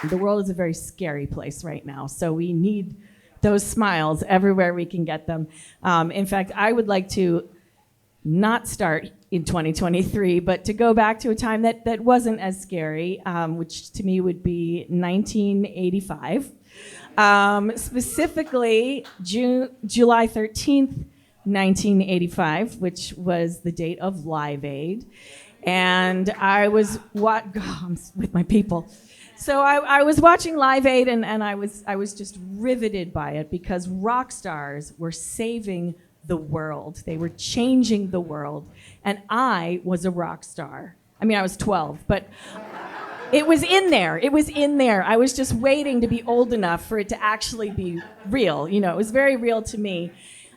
The world is a very scary place right now, so we need those smiles everywhere we can get them. In fact, I would like to not start in 2023, but to go back to a time that wasn't as scary, which to me would be 1985. Specifically, July 13th, 1985, which was the date of Live Aid. And I was I'm with my people. So I was watching Live Aid, and I was just riveted by it because rock stars were saving the world. They were changing the world. And I was a rock star. I mean, I was 12, but it was in there. It was in there. I was just waiting to be old enough for it to actually be real. You know, it was very real to me.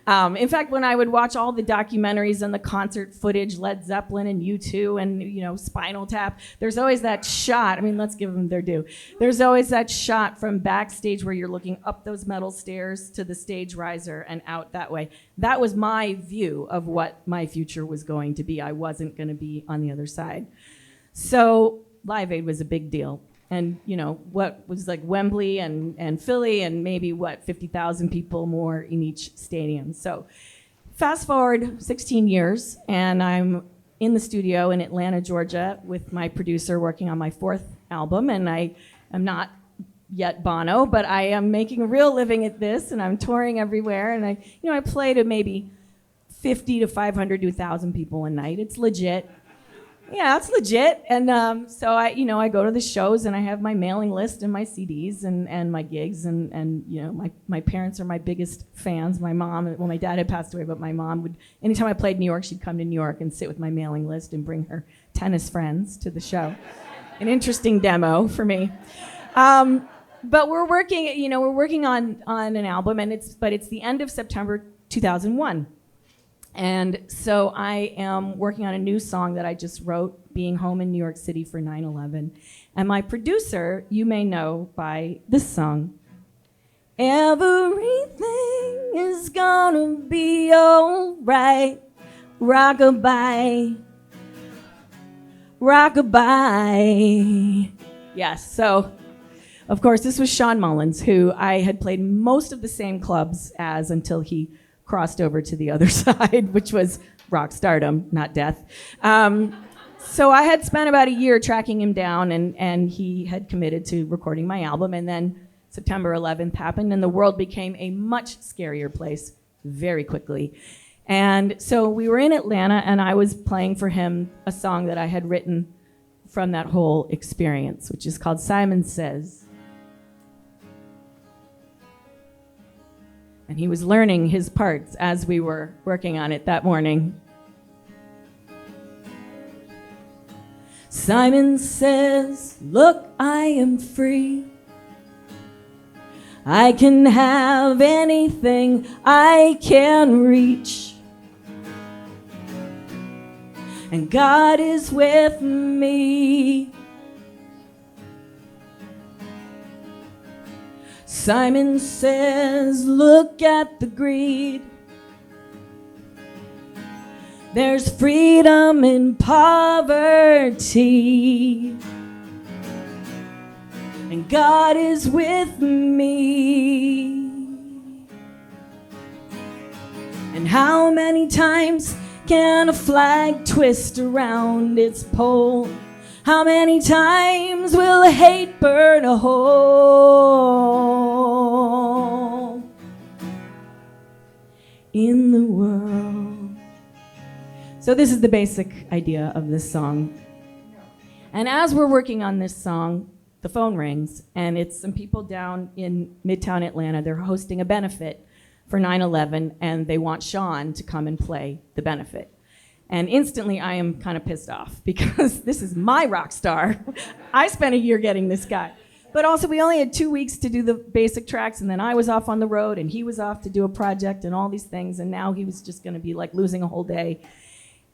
In fact, when I would watch all the documentaries and the concert footage, Led Zeppelin and U2 and, you know, Spinal Tap, there's always that shot. I mean, let's give them their due. There's always that shot from backstage where you're looking up those metal stairs to the stage riser and out that way. That was my view of what my future was going to be. I wasn't going to be on the other side. So Live Aid was a big deal. And, you know, what was like Wembley and Philly and maybe, 50,000 people more in each stadium. So fast forward 16 years, and I'm in the studio in Atlanta, Georgia, with my producer working on my 4th album. And I am not yet Bono, but I am making a real living at this, and I'm touring everywhere. And I play to maybe 50 to 500 to 1,000 people a night. It's legit. Yeah, it's legit. And so I go to the shows, and I have my mailing list and my CDs and my gigs, and you know, my parents are my biggest fans. My mom, well, my dad had passed away, but my mom would, anytime I played New York, she'd come to New York and sit with my mailing list and bring her tennis friends to the show. An interesting demo for me. But we're working on an album, and it's the end of September 2001. And so I am working on a new song that I just wrote, being home in New York City for 9/11. And my producer, you may know by this song. Everything is gonna be alright. Rockabye. Rockabye. Yes, so of course this was Sean Mullins, who I had played most of the same clubs as until he crossed over to the other side, which was rock stardom, not death. So I had spent about a year tracking him down, and he had committed to recording my album. And then September 11th happened, and the world became a much scarier place very quickly. And so we were in Atlanta, and I was playing for him a song that I had written from that whole experience, which is called Simon Says. And he was learning his parts as we were working on it that morning. Simon says, look, I am free. I can have anything I can reach. And God is with me. Simon says, look at the greed. There's freedom in poverty. And God is with me. And how many times can a flag twist around its pole? How many times will hate burn a hole in the world? So this is the basic idea of this song. And as we're working on this song, the phone rings, and it's some people down in Midtown Atlanta. They're hosting a benefit for 9/11, and they want Sean to come and play the benefit. And instantly, I am kind of pissed off because this is my rock star. I spent a year getting this guy. But also, we only had 2 weeks to do the basic tracks, and then I was off on the road, and he was off to do a project and all these things, and now he was just going to be like losing a whole day.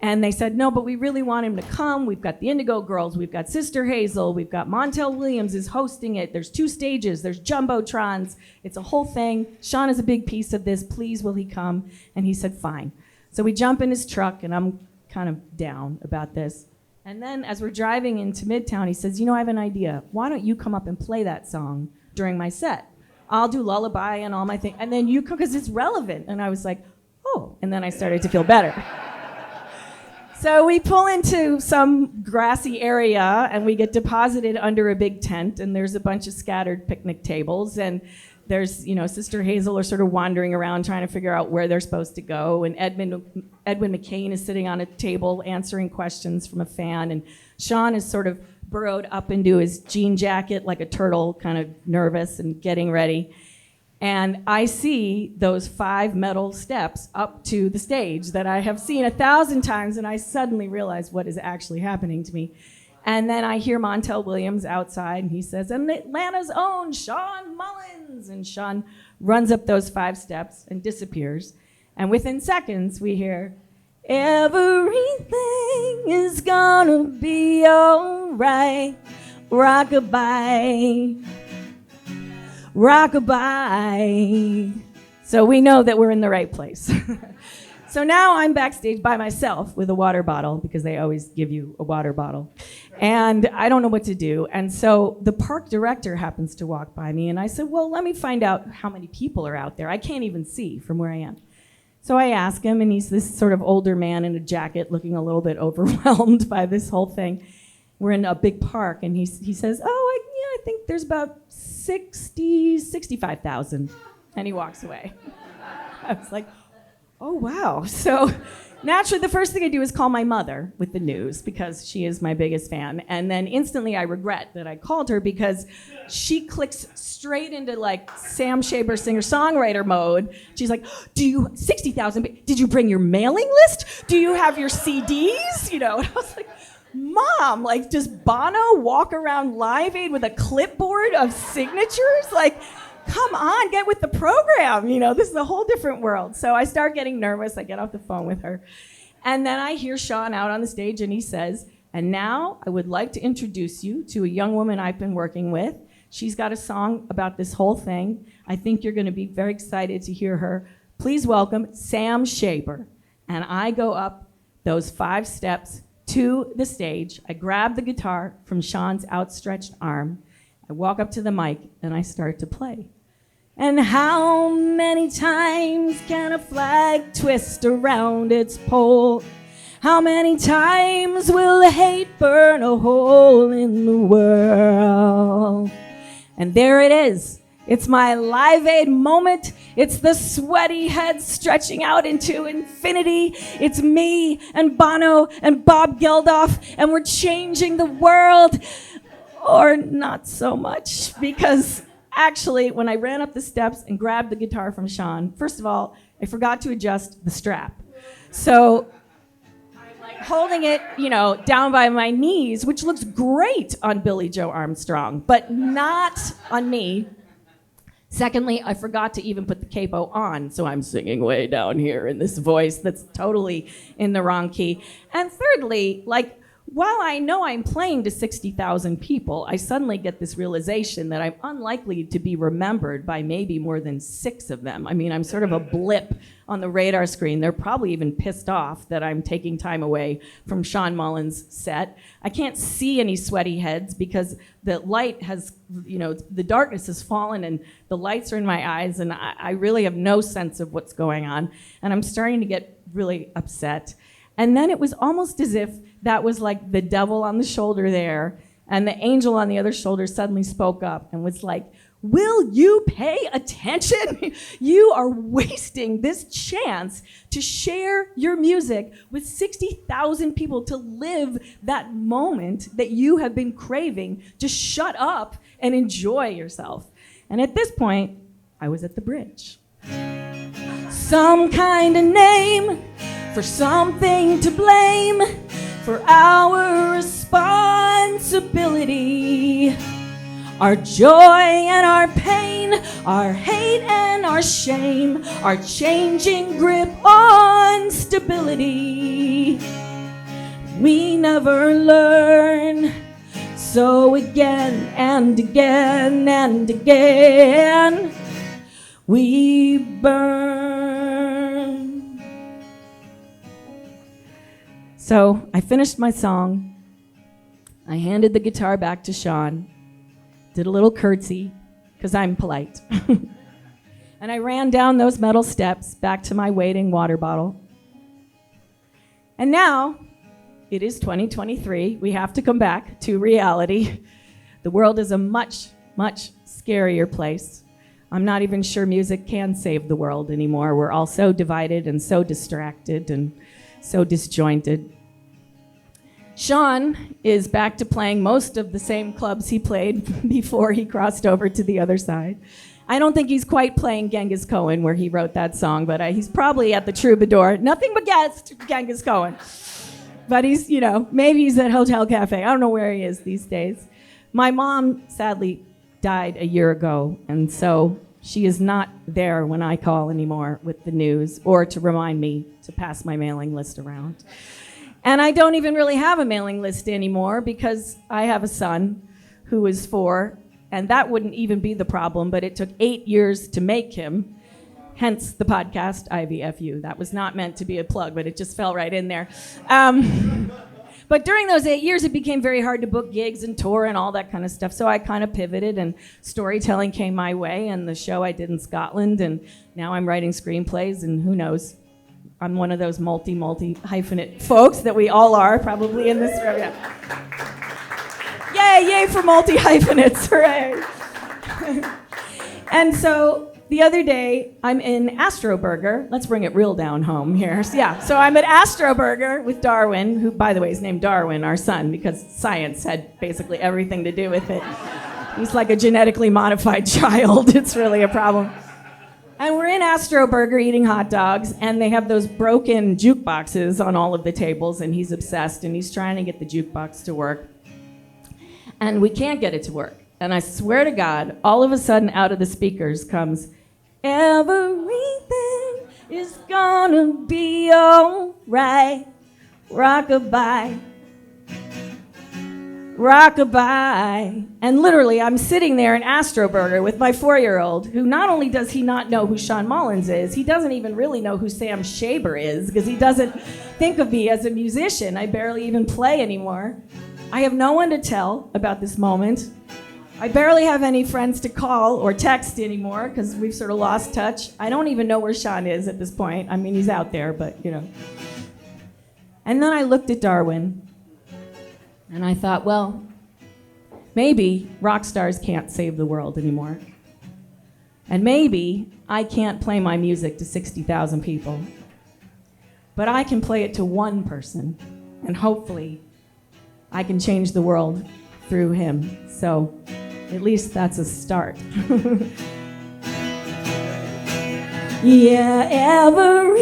And they said, no, but we really want him to come. We've got the Indigo Girls. We've got Sister Hazel. We've got Montel Williams is hosting it. There's 2 stages. There's Jumbotrons. It's a whole thing. Sean is a big piece of this. Please, will he come? And he said, fine. So we jump in his truck, and I'm kind of down about this. And then as we're driving into Midtown, he says, I have an idea. Why don't you come up and play that song during my set? I'll do lullaby and all my things. And then you come, because it's relevant. And I was like, oh. And then I started to feel better. So we pull into some grassy area and we get deposited under a big tent, and there's a bunch of scattered picnic tables, and there's, Sister Hazel are sort of wandering around trying to figure out where they're supposed to go, and Edwin McCain is sitting on a table answering questions from a fan, and Sean is sort of burrowed up into his jean jacket like a turtle, kind of nervous and getting ready. And I see those 5 metal steps up to the stage that I have seen 1,000 times, and I suddenly realize what is actually happening to me. And then I hear Montel Williams outside, and he says, and Atlanta's own Sean Mullins. And Sean runs up those 5 steps and disappears. And within seconds, we hear, everything is gonna be all right, rockabye. Rockabye. So we know that we're in the right place. So now I'm backstage by myself with a water bottle, because they always give you a water bottle. And I don't know what to do. And so the park director happens to walk by me, and I said, well, let me find out how many people are out there. I can't even see from where I am. So I ask him, and he's this sort of older man in a jacket looking a little bit overwhelmed by this whole thing. We're in a big park, and he says, I think there's about 65,000. And he walks away. I was like, oh, wow. So naturally, the first thing I do is call my mother with the news, because she is my biggest fan. And then instantly I regret that I called her, because she clicks straight into like Sam Shaber singer-songwriter mode. She's like, 60,000, did you bring your mailing list? Do you have your CDs? And I was like, Mom, like, does Bono walk around Live Aid with a clipboard of signatures? Like, come on, get with the program. This is a whole different world. So I start getting nervous. I get off the phone with her. And then I hear Sean out on the stage, and he says, and now I would like to introduce you to a young woman I've been working with. She's got a song about this whole thing. I think you're going to be very excited to hear her. Please welcome Sam Shaber. And I go up those 5 steps to the stage. I grab the guitar from Sean's outstretched arm. I walk up to the mic, and I start to play. And how many times can a flag twist around its pole? How many times will hate burn a hole in the world? And there it is. It's my Live Aid moment. It's the sweaty head stretching out into infinity. It's me and Bono and Bob Geldof, and we're changing the world. Or not so much, because actually, when I ran up the steps and grabbed the guitar from Sean, first of all, I forgot to adjust the strap. So I'm like holding it, down by my knees, which looks great on Billie Joe Armstrong, but not on me. Secondly, I forgot to even put the capo on, so I'm singing way down here in this voice that's totally in the wrong key. And thirdly, while I know I'm playing to 60,000 people, I suddenly get this realization that I'm unlikely to be remembered by maybe more than 6 of them. I mean, I'm sort of a blip on the radar screen. They're probably even pissed off that I'm taking time away from Sean Mullins' set. I can't see any sweaty heads because the light has, the darkness has fallen and the lights are in my eyes, and I really have no sense of what's going on. And I'm starting to get really upset. And then it was almost as if that was like the devil on the shoulder there, and the angel on the other shoulder suddenly spoke up and was like, will you pay attention? You are wasting this chance to share your music with 60,000 people, to live that moment that you have been craving. Just shut up and enjoy yourself. And at this point, I was at the bridge. Some kind of name for something to blame, for our responsibility, our joy and our pain, our hate and our shame, our changing grip on stability. We never learn, so again and again and again, we burn. So I finished my song, I handed the guitar back to Sean, did a little curtsy, because I'm polite. And I ran down those metal steps back to my waiting water bottle. And now, it is 2023. We have to come back to reality. The world is a much, much scarier place. I'm not even sure music can save the world anymore. We're all so divided and so distracted and so disjointed. Sean is back to playing most of the same clubs he played before he crossed over to the other side. I don't think he's quite playing Genghis Cohen where he wrote that song, but he's probably at the Troubadour. Nothing against Genghis Cohen. But he's, maybe he's at Hotel Cafe. I don't know where he is these days. My mom, sadly, died a year ago, and so she is not there when I call anymore with the news or to remind me to pass my mailing list around. And I don't even really have a mailing list anymore because I have a son who is 4, and that wouldn't even be the problem, but it took 8 years to make him, hence the podcast IVFU. That was not meant to be a plug, but it just fell right in there. But during those 8 years, it became very hard to book gigs and tour and all that kind of stuff. So I kind of pivoted, and storytelling came my way, and the show I did in Scotland, and now I'm writing screenplays, and who knows? I'm one of those multi-hyphenate folks that we all are, probably in this room. Yeah. Yay for multi-hyphenates, hooray. And so the other day, I'm in Astroburger. Let's bring it real down home here. So I'm at Astroburger with Darwin, who, by the way, is named Darwin, our son, because science had basically everything to do with it. He's like a genetically modified child. It's really a problem. And we're in Astroburger eating hot dogs, and they have those broken jukeboxes on all of the tables, and he's obsessed, and he's trying to get the jukebox to work. And we can't get it to work. And I swear to God, all of a sudden out of the speakers comes, "Everything is gonna be all right, rockabye, rockabye." And literally, I'm sitting there in Astroburger with my 4-year-old, who not only does he not know who Sean Mullins is, he doesn't even really know who Sam Shaber is, because he doesn't think of me as a musician. I barely even play anymore. I have no one to tell about this moment. I barely have any friends to call or text anymore, because we've sort of lost touch. I don't even know where Sean is at this point. I mean, he's out there, but, And then I looked at Darwin, and I thought, well, maybe rock stars can't save the world anymore. And maybe I can't play my music to 60,000 people. But I can play it to one person, and hopefully I can change the world through him. So at least that's a start. Yeah, everything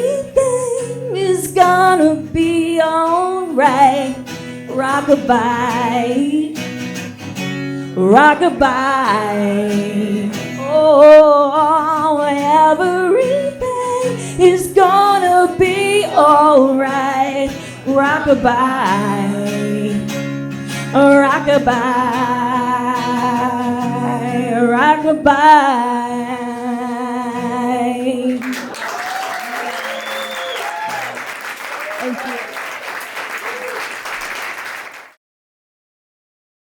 is gonna be alright. Rockabye, rockabye. Oh, everything is gonna be alright. Rockabye, rockabye, rockabye.